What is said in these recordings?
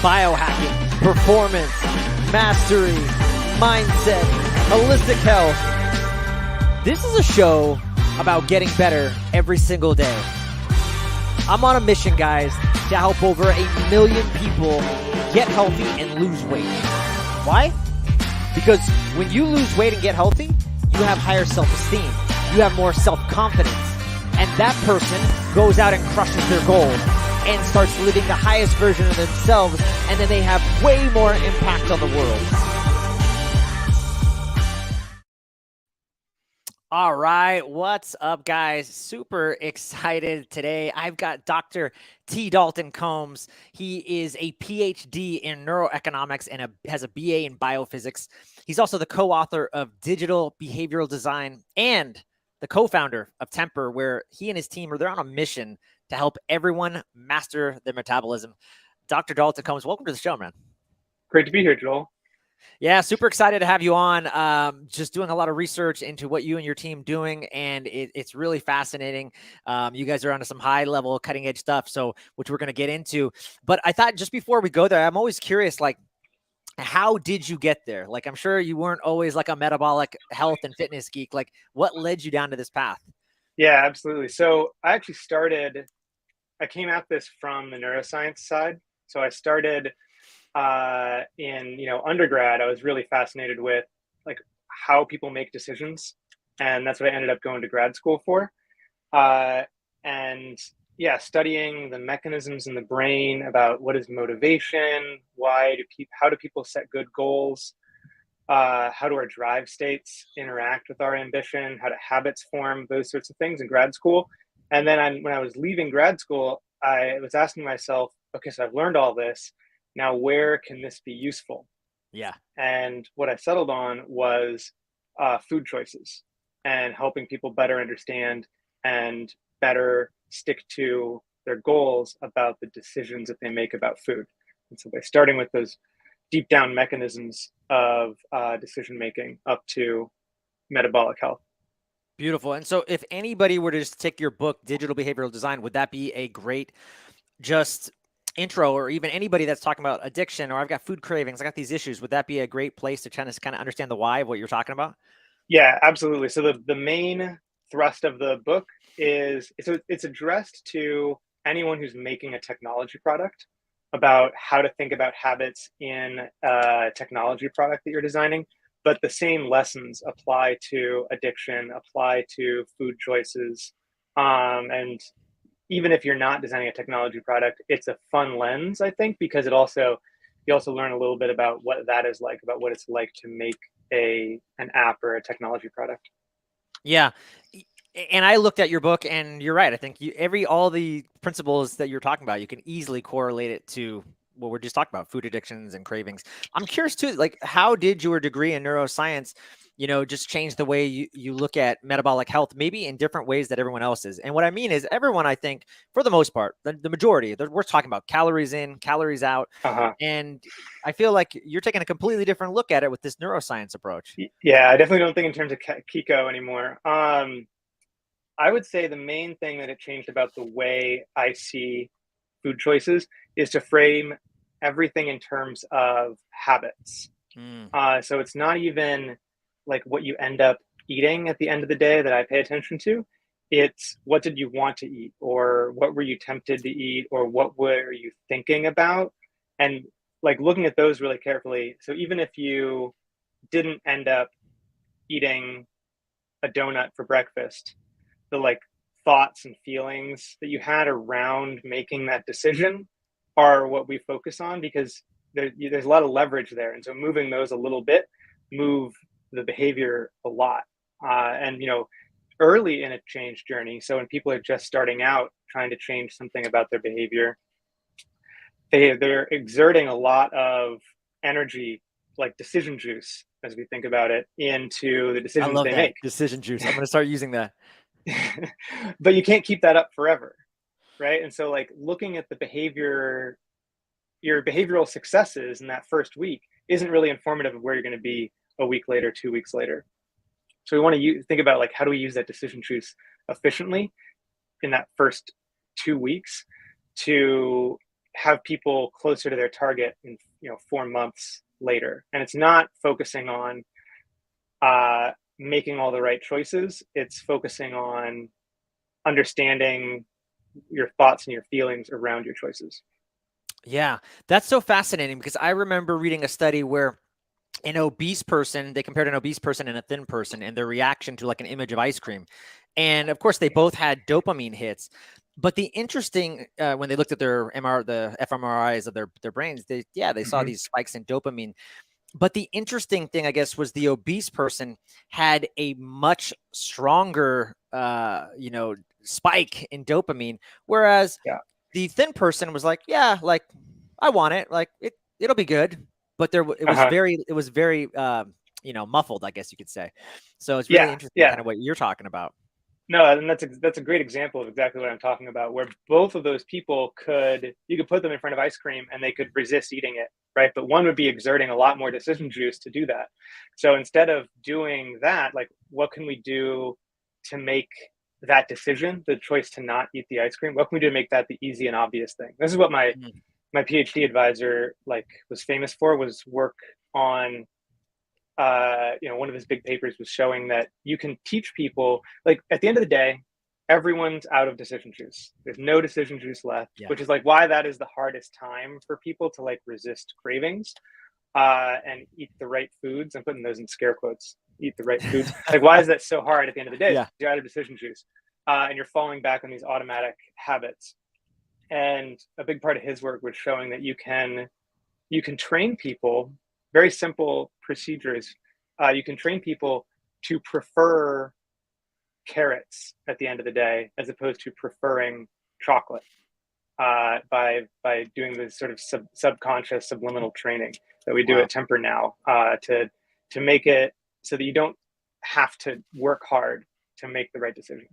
biohacking, performance, mastery, mindset, holistic health. This is a show about getting better every single day. I'm on a mission, guys, to help over 1 million people get healthy and lose weight. Why? Because when you lose weight and get healthy, you have higher self-esteem. You have more self-confidence. And that person goes out and crushes their goal and starts living the highest version of themselves, and then they have way more impact on the world. All right, what's up, guys? Super excited today. I've got Dr. T. Dalton Combs. He is a PhD in neuroeconomics and has a BA in biophysics. He's also the co-author of Digital Behavioral Design and the co-founder of Temper, where he and his team they're on a mission to help everyone master their metabolism. Dr. Dalton Combs, welcome to the show, man. Great to be here, Joel. Yeah, super excited to have you on. Just doing a lot of research into what you and your team doing, and it's really fascinating. You guys are onto some high-level, cutting-edge stuff, which we're going to get into. But I thought just before we go there, I'm always curious, like, how did you get there? Like, I'm sure you weren't always like a metabolic health and fitness geek. Like, what led you down to this path? Yeah, absolutely. So I came at this from the neuroscience side. So I started in undergrad. I was really fascinated with like how people make decisions, and that's what I ended up going to grad school for. Studying the mechanisms in the brain about what is motivation, how do people set good goals, how do our drive states interact with our ambition, how do habits form, those sorts of things in grad school. And then when I was leaving grad school, I was asking myself, okay, so I've learned all this. Now, where can this be useful? Yeah. And what I settled on was food choices and helping people better understand and better stick to their goals about the decisions that they make about food. And so by starting with those deep down mechanisms of decision making up to metabolic health. Beautiful. And so if anybody were to just take your book, Digital Behavioral Design, would that be a great just intro, or even anybody that's talking about addiction, or I've got food cravings, I got these issues, would that be a great place to kind of understand the why of what you're talking about? Yeah, absolutely. So the main thrust of the book is it's addressed to anyone who's making a technology product about how to think about habits in a technology product that you're designing. But the same lessons apply to addiction, apply to food choices. And even if you're not designing a technology product, it's a fun lens, I think, because you also learn a little bit about what that is like, about what it's like to make an app or a technology product. Yeah. And I looked at your book, and you're right. I think all the principles that you're talking about, you can easily correlate it to what we're just talking about, food addictions and cravings. I'm curious too, like, how did your degree in neuroscience, just change the way you look at metabolic health, maybe in different ways that everyone else is? And what I mean is everyone, I think, for the most part, the majority, we're talking about calories in, calories out. And I feel like you're taking a completely different look at it with this neuroscience approach. Yeah, I definitely don't think in terms of Kiko anymore. I would say the main thing that it changed about the way I see food choices is to frame everything in terms of habits. So it's not even like what you end up eating at the end of the day that I pay attention to. It's what did you want to eat, or what were you tempted to eat, or what were you thinking about? And like looking at those really carefully. So even if you didn't end up eating a donut for breakfast, the like thoughts and feelings that you had around making that decision are what we focus on, because there's a lot of leverage there. And so moving those a little bit, move the behavior a lot. Early in a change journey, so when people are just starting out trying to change something about their behavior, they're exerting a lot of energy, like decision juice, as we think about it, into the decisions they make. Decision juice. I'm going to start using that. But you can't keep that up forever, right? And so like looking at the behavior, your behavioral successes in that first week isn't really informative of where you're going to be a week later, 2 weeks later. So we want to think about like, how do we use that decision juice efficiently in that first 2 weeks to have people closer to their target in 4 months later. And it's not focusing on making all the right choices. It's focusing on understanding your thoughts and your feelings around your choices. Yeah, that's so fascinating, because I remember reading a study where an obese person, they compared an obese person and a thin person and their reaction to like an image of ice cream. And of course, they both had dopamine hits. But the interesting, when they looked at the fMRIs of their brains, they saw these spikes in dopamine. But the interesting thing, I guess, was the obese person had a much stronger, spike in dopamine, whereas the thin person was like, yeah, like I want it, like it'll be good. But it was very muffled, I guess you could say. So it's really interesting, kind of what you're talking about. No, and that's a great example of exactly what I'm talking about, where both of those people you could put them in front of ice cream and they could resist eating it, right? But one would be exerting a lot more decision juice to do that. So instead of doing that, like, what can we do to make that decision, the choice to not eat the ice cream, what can we do to make that the easy and obvious thing? This is what my PhD advisor was famous for, was work on one of his big papers was showing that you can teach people, like, at the end of the day, everyone's out of decision juice. There's no decision juice left, which is like why that is the hardest time for people to like resist cravings and eat the right foods. I'm putting those in scare quotes. Eat the right foods. Like, why is that so hard at the end of the day? You're out of decision juice and you're falling back on these automatic habits. And a big part of his work was showing that you can train people, very simple procedures. You can train people to prefer carrots at the end of the day, as opposed to preferring chocolate, by doing this sort of subconscious subliminal training that we do at Temper now, to make it so that you don't have to work hard to make the right decision.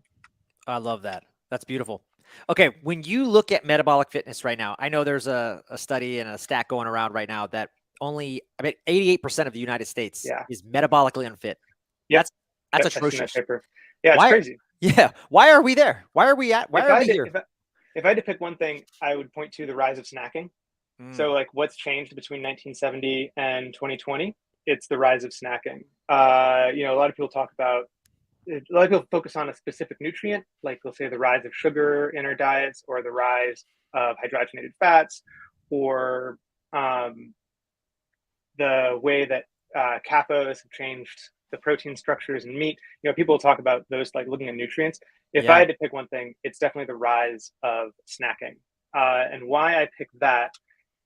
I love that. That's beautiful. Okay, when you look at metabolic fitness right now, I know there's a study and a stat going around right now that only 88% of the United States is metabolically unfit. That's atrocious. Yeah, it's crazy. Yeah. Why are we there? Why are we here? If I had to pick one thing, I would point to the rise of snacking. So like, what's changed between 1970 and 2020? It's the rise of snacking. A lot of people focus on a specific nutrient, like they'll say the rise of sugar in our diets, or the rise of hydrogenated fats, or the way that CAFOs have changed the protein structures in meat. People talk about those, like looking at nutrients. If I had to pick one thing, it's definitely the rise of snacking. And why I picked that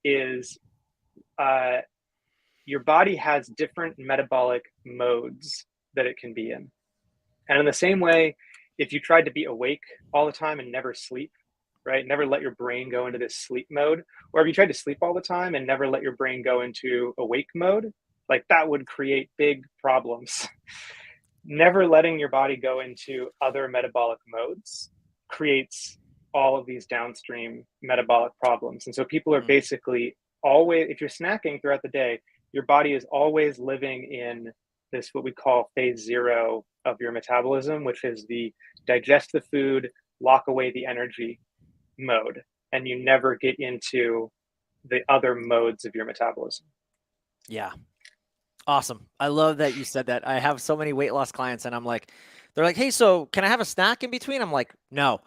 is your body has different metabolic modes that it can be in. And in the same way, if you tried to be awake all the time and never sleep, right? Never let your brain go into this sleep mode. Or if you tried to sleep all the time and never let your brain go into awake mode, like, that would create big problems. Never letting your body go into other metabolic modes creates all of these downstream metabolic problems. And so people are basically always, if you're snacking throughout the day, your body is always living in this, what we call phase 0 of your metabolism, which is the digest the food, lock away the energy mode. And you never get into the other modes of your metabolism. Yeah. Awesome. I love that you said that. I have so many weight loss clients and they're like, hey, so can I have a snack in between? I'm like, no.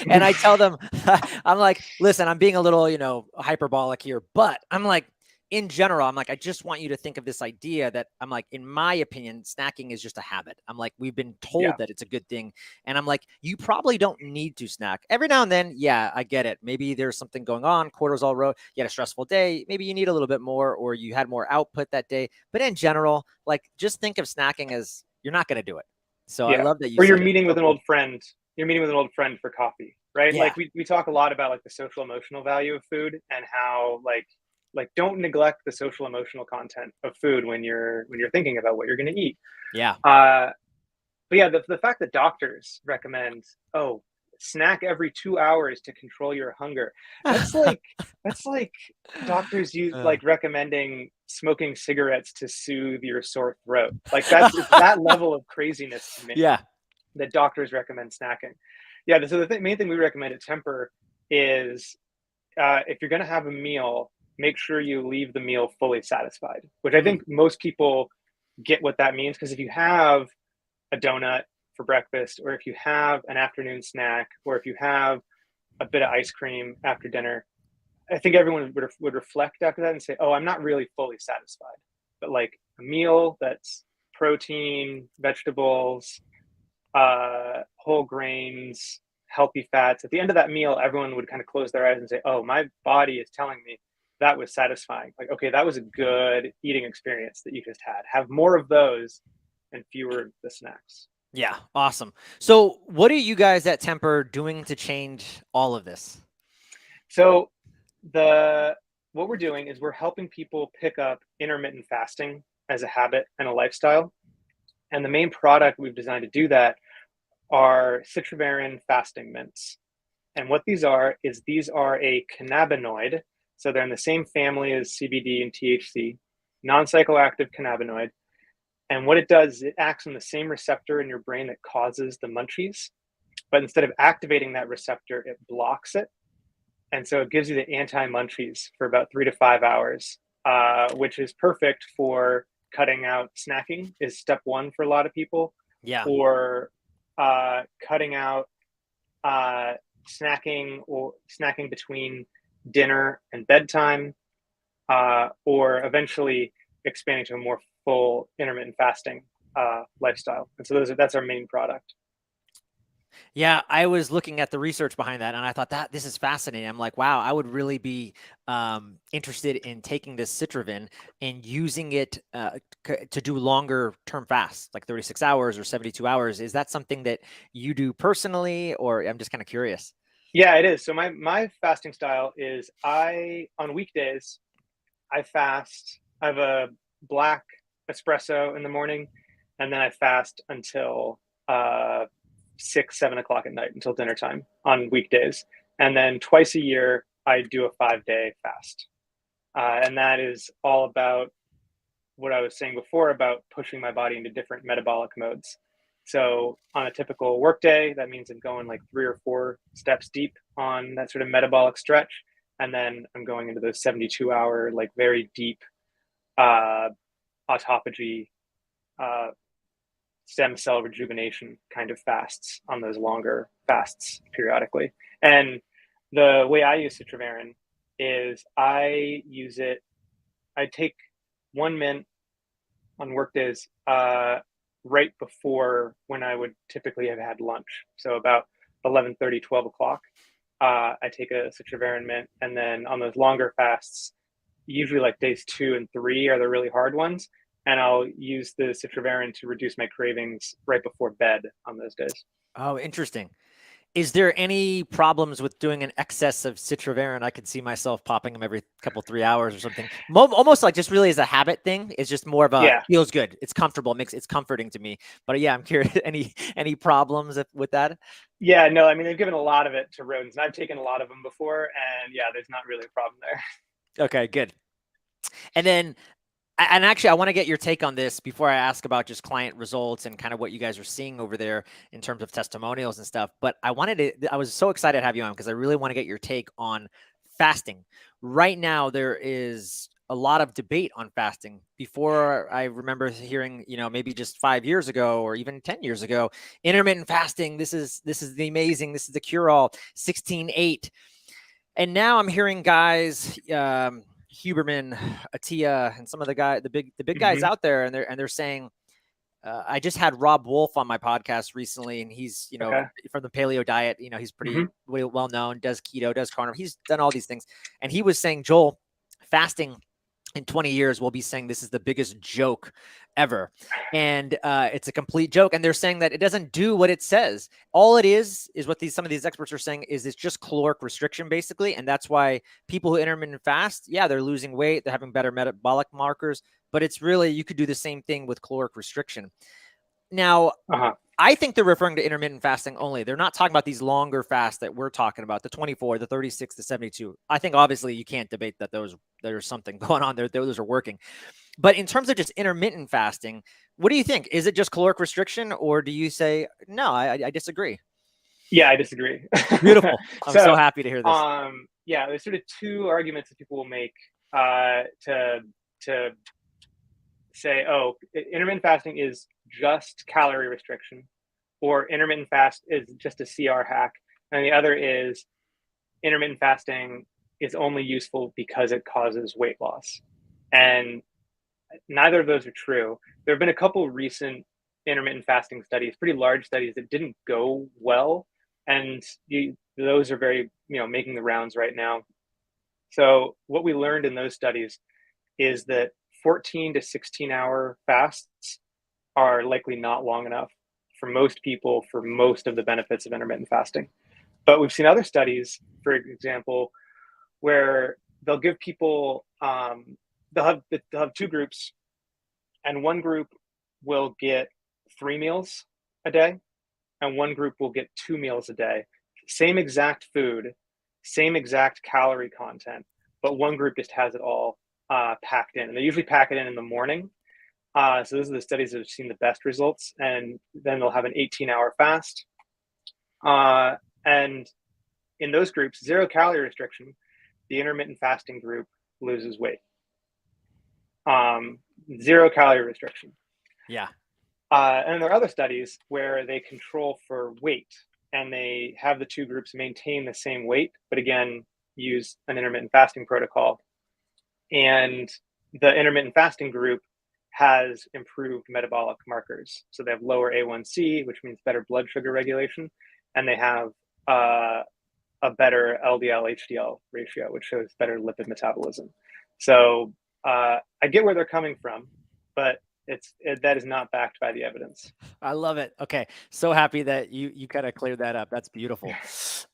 And I tell them, I'm like, listen, I'm being a little, hyperbolic here, but I'm like, in general, I'm like, I just want you to think of this idea that I'm like, in my opinion, snacking is just a habit. I'm like, we've been told that it's a good thing. And I'm like, you probably don't need to snack every now and then. Yeah, I get it. Maybe there's something going on, cortisol road, you had a stressful day. Maybe you need a little bit more, or you had more output that day. But in general, like, just think of snacking as you're not going to do it. So I love that you. Or you're meeting with an old friend. You're meeting with an old friend for coffee, right? Yeah. Like we talk a lot about like the social emotional value of food, and how like don't neglect the social emotional content of food when you're thinking about what you're going to eat. Yeah. But yeah, the fact that doctors recommend, snack every 2 hours to control your hunger. That's like doctors use like recommending smoking cigarettes to soothe your sore throat. Like, it's that level of craziness to me. Yeah. That doctors recommend snacking. Yeah. So the main thing we recommend at Temper is if you're going to have a meal, make sure you leave the meal fully satisfied, which I think most people get what that means. Because if you have a donut for breakfast, or if you have an afternoon snack, or if you have a bit of ice cream after dinner, I think everyone would reflect after that and say, oh, I'm not really fully satisfied. But like a meal that's protein, vegetables, whole grains, healthy fats, at the end of that meal, everyone would kind of close their eyes and say, oh, my body is telling me that was satisfying. Like, okay, that was a good eating experience that you just had. Have more of those and fewer of the snacks. Yeah, awesome. So what are you guys at Temper doing to change all of this? So what we're doing is we're helping people pick up intermittent fasting as a habit and a lifestyle. And the main product we've designed to do that are Citrovarin fasting mints. And what these are a cannabinoid. So they're in the same family as CBD and THC, non-psychoactive cannabinoid. And what it does is it acts on the same receptor in your brain that causes the munchies. But instead of activating that receptor, it blocks it. And so it gives you the anti-munchies for about 3 to 5 hours, which is perfect for cutting out snacking is step one for a lot of people. Yeah. Or cutting out snacking between dinner and bedtime, or eventually expanding to a more full intermittent fasting lifestyle. And so that's our main product. Yeah, I was looking at the research behind that, and I thought this is fascinating. I'm like, wow, I would really be interested in taking this Citrovarin and using it to do longer term fasts, like 36 hours or 72 hours. Is that something that you do personally, or I'm just kind of curious? Yeah, it is. So my fasting style is on weekdays, I fast. I have a black espresso in the morning, and then I fast until 6, 7 o'clock at night until dinner time on weekdays. And then twice a year, I do a 5-day fast. And that is all about what I was saying before about pushing my body into different metabolic modes. So on a typical workday, that means I'm going like 3 or 4 steps deep on that sort of metabolic stretch. And then I'm going into those 72-hour, like very deep autophagy, stem cell rejuvenation kind of fasts on those longer fasts periodically. And the way I use Citrovarin is I take 1 mint on work days right before when I would typically have had lunch. So about 11:30, 12 o'clock, I take a Citrovarin mint. And then on those longer fasts, usually like days 2 and 3 are the really hard ones. And I'll use the Citrovarin to reduce my cravings right before bed on those days. Oh, interesting. Is there any problems with doing an excess of Citrovarin? I could see myself popping them every couple 3 hours or something. Almost like just really as a habit thing. It's just more of a feels good. It's comfortable. It's comforting to me. But yeah, I'm curious. Any problems with that? Yeah, no. I mean, they've given a lot of it to rodents, and I've taken a lot of them before, and yeah, there's not really a problem there. Okay, good. And then. And actually, I want to get your take on this before I ask about just client results and kind of what you guys are seeing over there in terms of testimonials and stuff. But I was so excited to have you on because I really want to get your take on fasting. Right now, there is a lot of debate on fasting. Before, I remember hearing, maybe just 5 years ago or even 10 years ago, intermittent fasting, this is the amazing, this is the cure-all, 16-8. And now I'm hearing guys, Huberman, Attia, and some of the big guys out there, and they're saying, I just had Rob Wolf on my podcast recently, and he's from the paleo diet. He's pretty well known, does keto, does carnivore, he's done all these things, and he was saying, Joel, fasting in 20 years we'll be saying this is the biggest joke ever, and it's a complete joke. And they're saying that it doesn't do what it says. All it is what some of these experts are saying is it's just caloric restriction basically, and that's why people who intermittent fast, they're losing weight, they're having better metabolic markers, but it's really, you could do the same thing with caloric restriction. Now, I think they're referring to intermittent fasting only. They're not talking about these longer fasts that we're talking about, the 24, the 36, the 72. I think obviously you can't debate that there's something going on there. Those are working. But in terms of just intermittent fasting, what do you think? Is it just caloric restriction, or do you say, no, I disagree? Yeah, I disagree. Beautiful. I'm so happy to hear this. yeah, there's sort of two arguments that people will make to say, oh, intermittent fasting is just calorie restriction, or intermittent fast is just a CR hack, and the other is intermittent fasting is only useful because it causes weight loss. And neither of those are true. There have been a couple recent intermittent fasting studies, pretty large studies that didn't go well, and those are very, making the rounds right now. So what we learned in those studies is that 14 to 16-hour fasts are likely not long enough for most people for most of the benefits of intermittent fasting. But we've seen other studies, for example, where they'll give people, they'll have two groups, and one group will get 3 meals a day, and one group will get 2 meals a day. Same exact food, same exact calorie content, but one group just has it all packed in. And they usually pack it in the morning. So those are the studies that have seen the best results. And then they'll have an 18-hour fast. And in those groups, 0 calorie restriction, the intermittent fasting group loses weight. 0 calorie restriction. Yeah. And there are other studies where they control for weight, and they have the two groups maintain the same weight, but again, use an intermittent fasting protocol. And the intermittent fasting group has improved metabolic markers. So they have lower A1C, which means better blood sugar regulation, and they have a better LDL-HDL ratio, which shows better lipid metabolism. So I get where they're coming from, but that is not backed by the evidence. I love it. Okay. So happy that you kind of cleared that up. That's beautiful.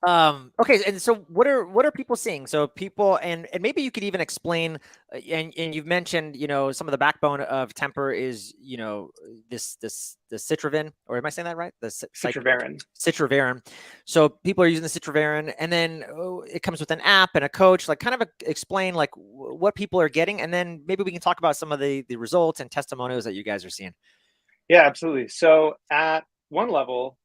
Okay. And so what are people seeing? So people, and maybe you could even explain, and you've mentioned, some of the backbone of temper is, the Citrovarin, or am I saying that right? The Citrovarin. So people are using the Citrovarin, and then it comes with an app and a coach, like kind of explain like what people are getting. And then maybe we can talk about some of the results and testimonials that you guys are seeing. Yeah, absolutely. So at one level,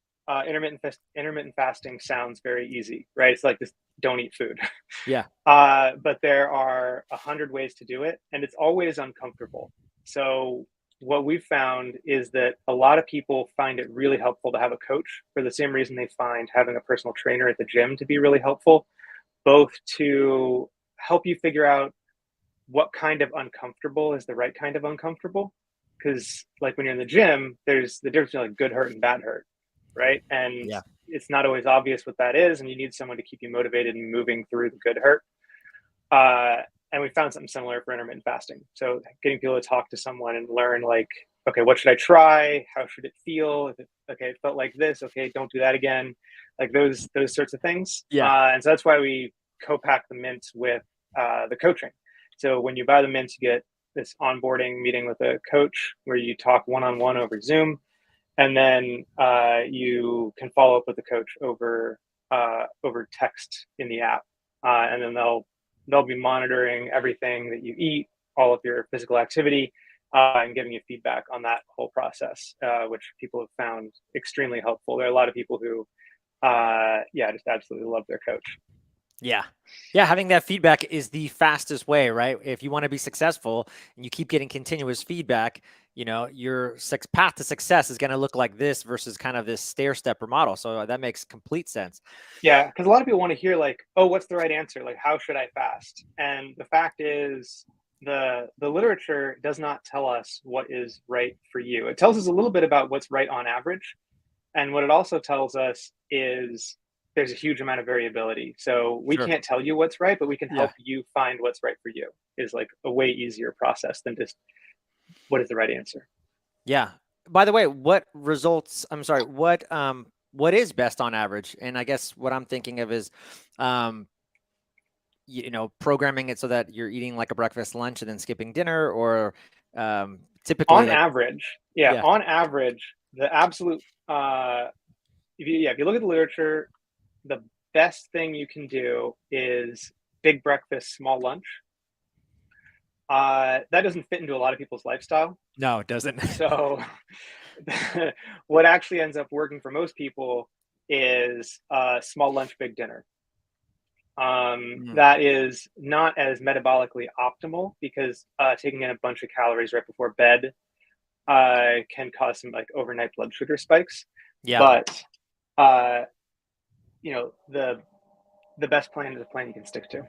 intermittent fasting sounds very easy, right? It's like this, don't eat food. Yeah. But there are 100 ways to do it, and it's always uncomfortable. So what we've found is that a lot of people find it really helpful to have a coach for the same reason they find having a personal trainer at the gym to be really helpful, both to help you figure out what kind of uncomfortable is the right kind of uncomfortable. Because like when you're in the gym, there's the difference between like good hurt and bad hurt, right? And it's not always obvious what that is, and you need someone to keep you motivated and moving through the good hurt. And we found something similar for intermittent fasting. So getting people to talk to someone and learn like, okay, what should I try? How should it feel? It felt like this. Okay, don't do that again. Like those sorts of things. Yeah. And so that's why we co-pack the mints with the coaching. So when you buy the mints, you get this onboarding meeting with a coach where you talk one-on-one over Zoom, and then you can follow up with the coach over text in the app, and then they'll be monitoring everything that you eat, all of your physical activity, and giving you feedback on that whole process, which people have found extremely helpful. There are a lot of people who, just absolutely love their coach. Yeah. Having that feedback is the fastest way, right? If you want to be successful and you keep getting continuous feedback, your path to success is going to look like this versus kind of this stair-stepper model. So that makes complete sense. Yeah. Because a lot of people want to hear like, oh, what's the right answer? Like, how should I fast? And the fact is the literature does not tell us what is right for you. It tells us a little bit about what's right on average. And what it also tells us is there's a huge amount of variability. So we can't tell you what's right, but we can help you find what's right for you. Is like a way easier process than just what is the right answer. Yeah. By the way, what is best on average? And I guess what I'm thinking of is, programming it so that you're eating like a breakfast, lunch, and then skipping dinner, or typically on average, the absolute, if you look at the literature, the best thing you can do is big breakfast, small lunch. That doesn't fit into a lot of people's lifestyle. No, it doesn't. So what actually ends up working for most people is small lunch, big dinner. Mm. That is not as metabolically optimal because taking in a bunch of calories right before bed can cause some like overnight blood sugar spikes. Yeah, But uh, you know, the best plan is a plan you can stick to.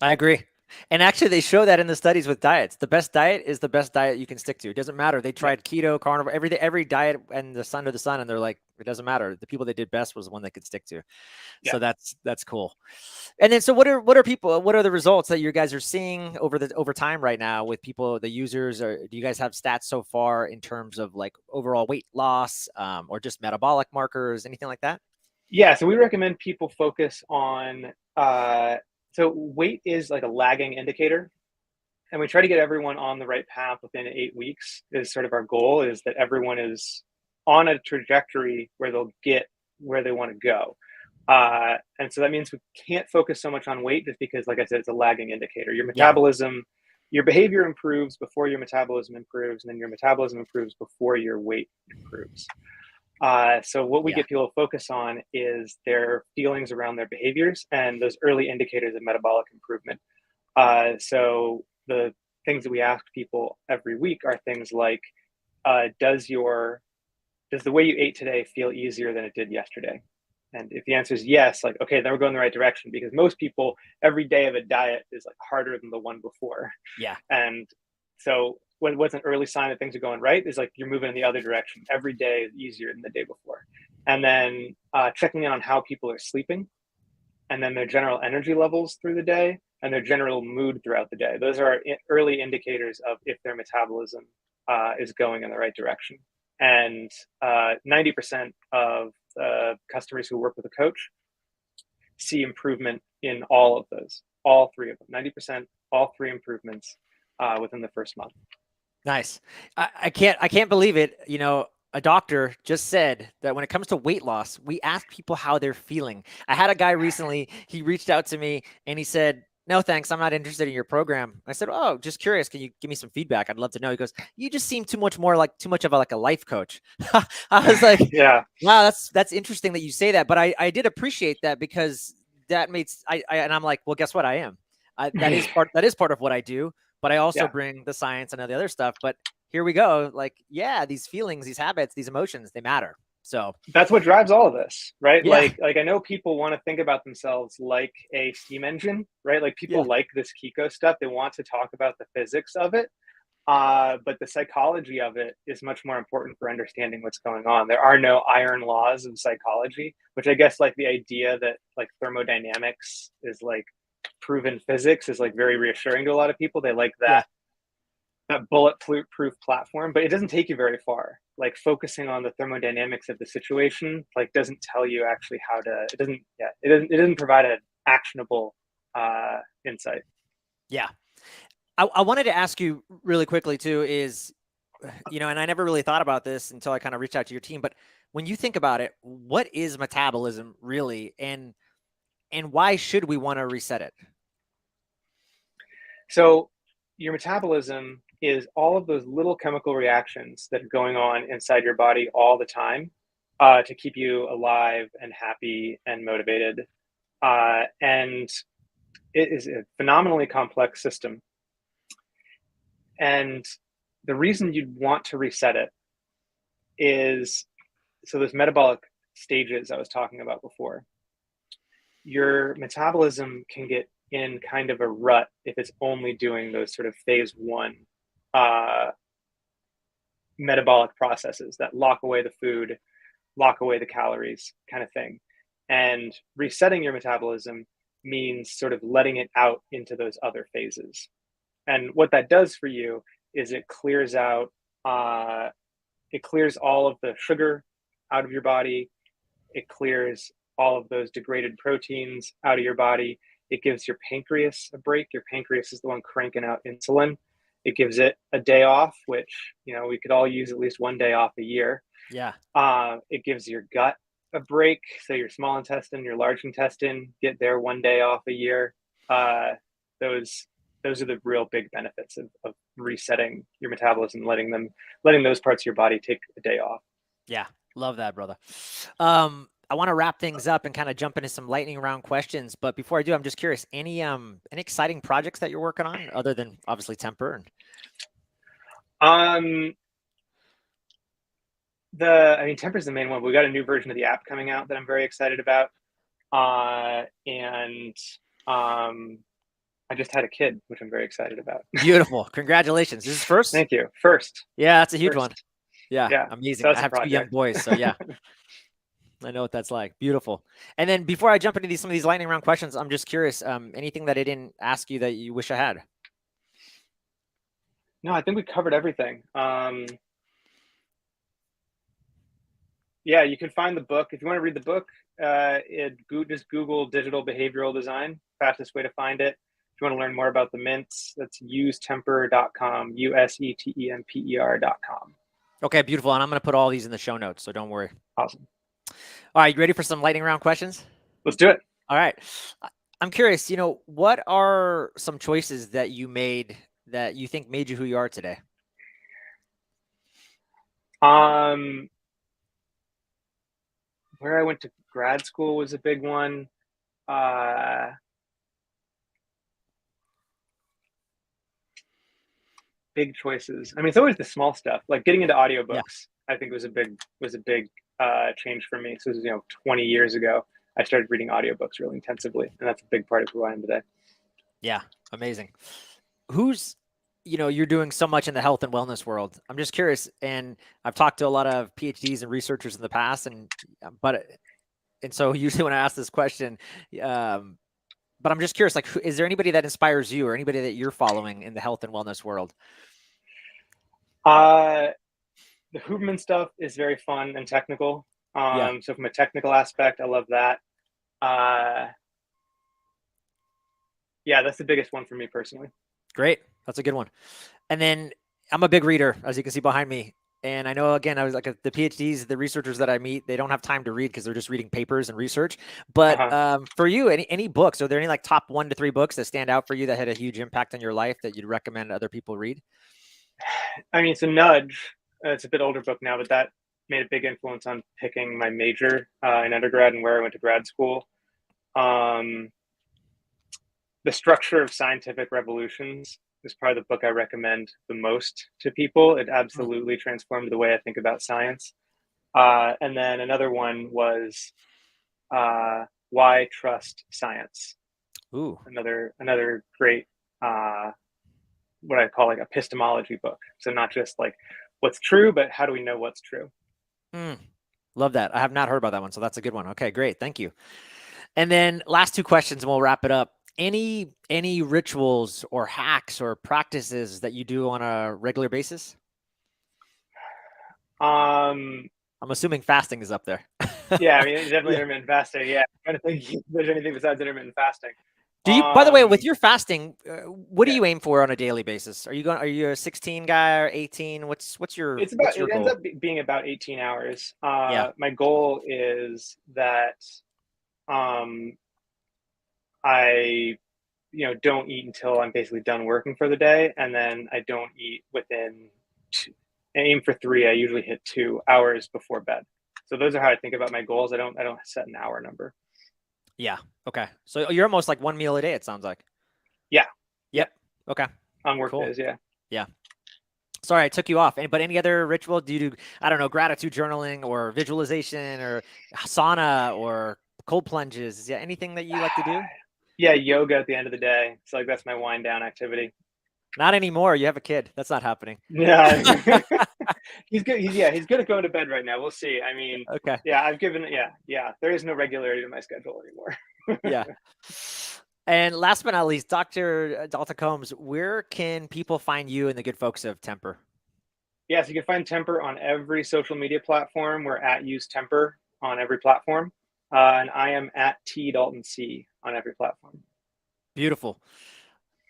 I agree. And actually, they show that in the studies with diets. The best diet is the best diet you can stick to. It doesn't matter. They Yeah. tried keto, carnivore, every diet and the sun to the sun, and they're like, it doesn't matter. The people that did best was the one they could stick to. Yeah. So that's cool. And then, so what are the results that you guys are seeing over time right now with people, the users? Or do you guys have stats so far in terms of like overall weight loss, or just metabolic markers, anything like that? Yeah. So we recommend people focus on, so weight is like a lagging indicator. And we try to get everyone on the right path within 8 weeks is sort of our goal, is that everyone is on a trajectory where they'll get where they want to go. And so that means we can't focus so much on weight just because, like I said, it's a lagging indicator. Your Yeah. metabolism, your behavior improves before your metabolism improves, and then your metabolism improves before your weight improves. So what we Yeah. get people to focus on is their feelings around their behaviors and those early indicators of metabolic improvement. So the things that we ask people every week are things like, does the way you ate today feel easier than it did yesterday? And if the answer is yes, like, okay, then we're going the right direction, because most people, every day of a diet is like harder than the one before. Yeah. And so what's an early sign that things are going right is like you're moving in the other direction. Every day is easier than the day before. And then checking in on how people are sleeping, and then their general energy levels through the day, and their general mood throughout the day. Those are early indicators of if their metabolism is going in the right direction. And 90% of customers who work with a coach see improvement in all of those, all three of them. 90%, all three improvements within the first month. Nice. I can't believe it. You know, a doctor just said that when it comes to weight loss, we ask people how they're feeling. I had a guy recently, he reached out to me and he said, "No, thanks. I'm not interested in your program." I said, "Oh, just curious. Can you give me some feedback? I'd love to know." He goes, "You just seem too much of a life coach." I was like, Yeah. "Wow, that's interesting that you say that." But I did appreciate that, because that makes and I'm like, "Well, guess what? I am. That is part of what I do, but I also Yeah. bring the science and all the other stuff." But here we go. Like, yeah, these feelings, these habits, these emotions, they matter. So That's what drives all of this, right? yeah, Like I know people want to think about themselves like a steam engine, right? Like yeah, people like this Kiko stuff. They want to talk about the physics of it. But the psychology of it is much more important for understanding what's going on. There are no iron laws of psychology, which I guess like the idea that like thermodynamics is like proven physics is like very reassuring to a lot of people. They like yeah. that bulletproof platform, but it doesn't take you very far. Like focusing on the thermodynamics of the situation, like doesn't tell you actually how to. It doesn't provide an actionable insight. Yeah. I wanted to ask you really quickly too is, and I never really thought about this until I kind of reached out to your team, but when you think about it, what is metabolism really, and why should we want to reset it? So your metabolism is all of those little chemical reactions that are going on inside your body all the time to keep you alive and happy and motivated. And it is a phenomenally complex system. And the reason you'd want to reset it is so those metabolic stages I was talking about before. Your metabolism can get in kind of a rut if it's only doing those sort of phase one uh, metabolic processes that lock away the food, lock away the calories, kind of thing. And resetting your metabolism means sort of letting it out into those other phases. And what that does for you is it clears all of the sugar out of your body. It clears all of those degraded proteins out of your body. It gives your pancreas a break. Your pancreas is the one cranking out insulin. It gives it a day off, which, we could all use at least one day off a year. Yeah. It gives your gut a break. So your small intestine, your large intestine get their one day off a year. Those are the real big benefits of resetting your metabolism, letting those parts of your body take a day off. Yeah. Love that, brother. I want to wrap things up and kind of jump into some lightning round questions. But before I do, I'm just curious, any exciting projects that you're working on other than obviously Temper? I mean, Temper's the main one. We got a new version of the app coming out that I'm very excited about. And I just had a kid, which I'm very excited about. Beautiful. Congratulations. This is first? Thank you. First. Yeah, that's a huge First. one. Yeah, Yeah, amazing. so I have 2 young boys, so yeah. I know what that's like. Beautiful. And then before I jump into some of these lightning round questions, I'm just curious, anything that I didn't ask you that you wish I had? No, I think we covered everything. Yeah, you can find the book. If you want to read the book, just Google digital behavioral design, fastest way to find it. If you want to learn more about the mints, that's usetemper.com, usetemper.com. Okay, beautiful. And I'm going to put all these in the show notes, so don't worry. Awesome. All right, you ready for some lightning round questions? Let's do it. All right. I'm curious, what are some choices that you made that you think made you who you are today? Where I went to grad school was a big one. Big choices. I mean, it's always the small stuff, like getting into audiobooks. Yeah. I think was a big change for me. So, 20 years ago, I started reading audiobooks really intensively, and that's a big part of who I am today. Yeah, amazing. You're doing so much in the health and wellness world. I'm just curious, and I've talked to a lot of PhDs and researchers in the past, and so usually when I ask this question, but I'm just curious, like, is there anybody that inspires you or anybody that you're following in the health and wellness world? The Huberman stuff is very fun and technical. So from a technical aspect, I love that. Yeah, that's the biggest one for me personally. Great. That's a good one. And then I'm a big reader, as you can see behind me. And I know, again, I was like the PhDs, the researchers that I meet, they don't have time to read because they're just reading papers and research. But for you, any books, are there any like top 1 to 3 books that stand out for you that had a huge impact on your life that you'd recommend other people read? I mean, it's a nudge. It's a bit older book now, but that made a big influence on picking my major in undergrad and where I went to grad school. The Structure of Scientific Revolutions is probably the book I recommend the most to people. It absolutely transformed the way I think about science. And then another one was Why Trust Science. Ooh. Another great, what I call like epistemology book. So not just like what's true, but how do we know what's true? Love that. I have not heard about that one. So that's a good one. Okay, great. Thank you. And then last 2 questions and we'll wrap it up. Any rituals or hacks or practices that you do on a regular basis? I'm assuming fasting is up there. Yeah, I mean, definitely intermittent fasting. Yeah, I'm trying to think if there's anything besides intermittent fasting. Do you, by the way, with your fasting, what do you aim for on a daily basis? Are you a 16 guy or 18? What's your it goal? Ends up being about 18 hours. My goal is that I don't eat until I'm basically done working for the day, and then I don't eat within I aim for 3. I usually hit 2 hours before bed. So those are how I think about my goals. I don't set an hour number. Yeah. Okay. So you're almost like 1 meal a day, it sounds like. Yeah. Yep. Okay. On work days, yeah. Yeah. Sorry, I took you off. But any other ritual? Do you do, I don't know, gratitude journaling or visualization or sauna or cold plunges? Is there anything that you like to do? Yeah, yoga at the end of the day. It's like that's my wind down activity. Not anymore. You have a kid. That's not happening. Yeah. He's good. He's good at going to bed right now. We'll see. I mean, okay. Yeah, there is no regularity to my schedule anymore. Yeah. And last but not least, Dr. Dalton Combs, where can people find you and the good folks of Temper? Yes, you can find Temper on every social media platform. We're at Use Temper on every platform. And I am at TDaltonC on every platform. Beautiful.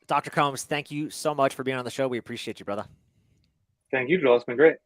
Dr. Combs, thank you so much for being on the show. We appreciate you, brother. Thank you, Joel. It's been great.